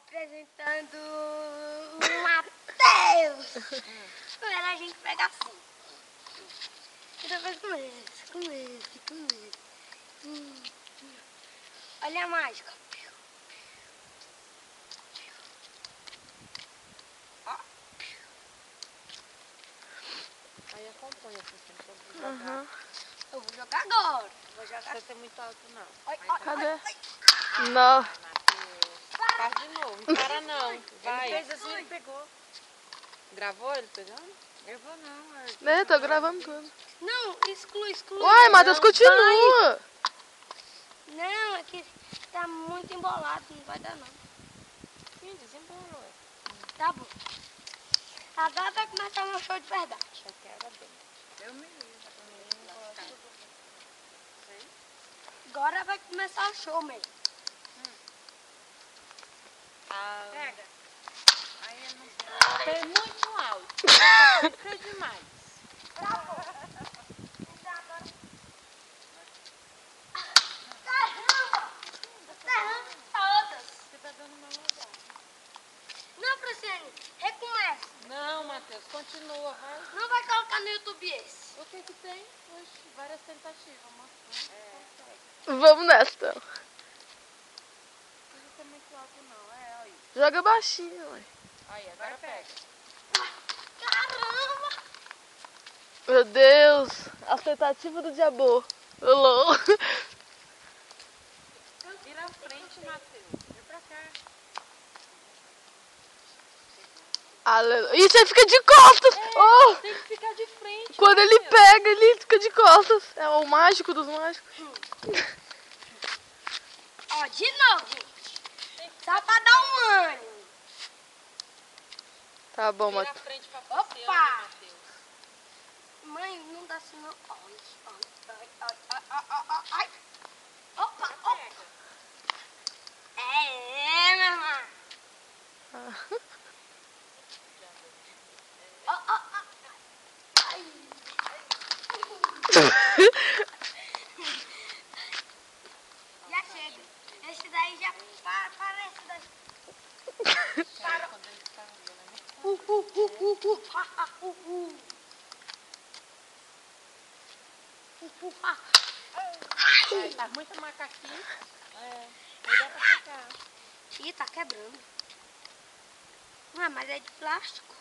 Apresentando o Matheus. Primeiro a gente pega assim. E depois começa. Olha a mágica. Ó. Aí acompanha você jogar. Uhum. Eu vou jogar agora. Vou jogar. Não vai ser muito alto, não. Ai, Cadê? ai. Não. Faz de novo. Não para não. Vai. Ele fez assim, ele pegou. Gravou ele pegando? Gravou não. Né, tô gravando tudo. Não, exclui. Uai, Matheus, continua. Não, é que tá muito embolado, não vai dar não. Sim, desembolou. Tá bom. Agora vai começar o meu show de verdade. Já quero bem. Eu me livro. Agora vai começar o show mesmo. Pega. Aí eu não sei. É muito alto. Fica demais. Caramba! Todas! Você tá dando uma rodada. Não, Franciane, recomeça. Não, Matheus, continua, vai. Não vai colocar no YouTube esse. O que que tem? Oxe, várias tentativas, mostrando. Vamos nessa, então. Não fica muito alto, não. Aí. Joga baixinho, ué. Aí, agora pega. Caramba! Meu Deus. As tentativas do diabo. Olô. Vira a frente, Matheus. Vem pra cá. Aleluia. E você fica de costas. Oh. Tem que ficar de frente. Quando ele pega, ele fica de costas. É o mágico dos mágicos. Ó, de novo. Só pra dar um ânimo. Tá bom, Vira a Matheus. frente pra Opa! você, Matheus. Mãe, não dá assim não. Ai. Opa, Agora opa. pega. Minha irmã. Ai. Já chega. Esse daí já parece daí. Para. Quando ele tá tá muito macaquinho. Aí dá pra ficar. Ih, tá quebrando. Mas é de plástico.